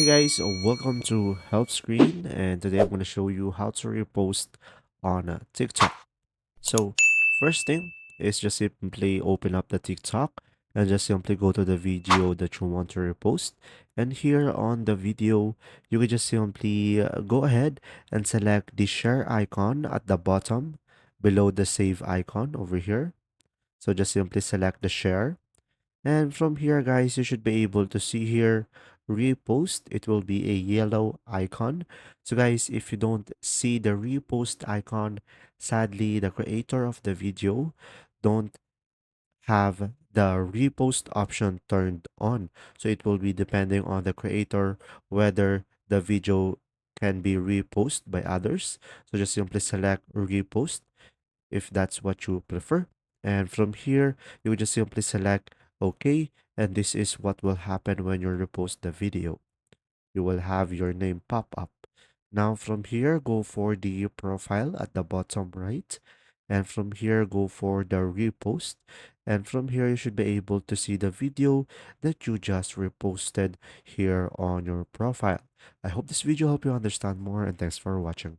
Hey guys, welcome to Help Screen, and today I'm going to show you how to repost on TikTok. So first thing is just simply open up the TikTok and just simply go to the video that you want to repost. And here on the video, you can just simply go ahead and select the share icon at the bottom below the save icon over here. So just simply select the share, and from here, guys, you should be able to see here repost. It will be a yellow icon. So, guys, if you don't see the repost icon, sadly, the creator of the video don't have the repost option turned on. So, it will be depending on the creator whether the video can be reposted by others. So, just simply select repost if that's what you prefer. And from here, you just simply select OK. And this is what will happen when you repost the video. You will have your name pop up. Now from here, go for the profile at the bottom right. And from here, go for the repost. And from here, you should be able to see the video that you just reposted here on your profile. I hope this video helped you understand more, and thanks for watching.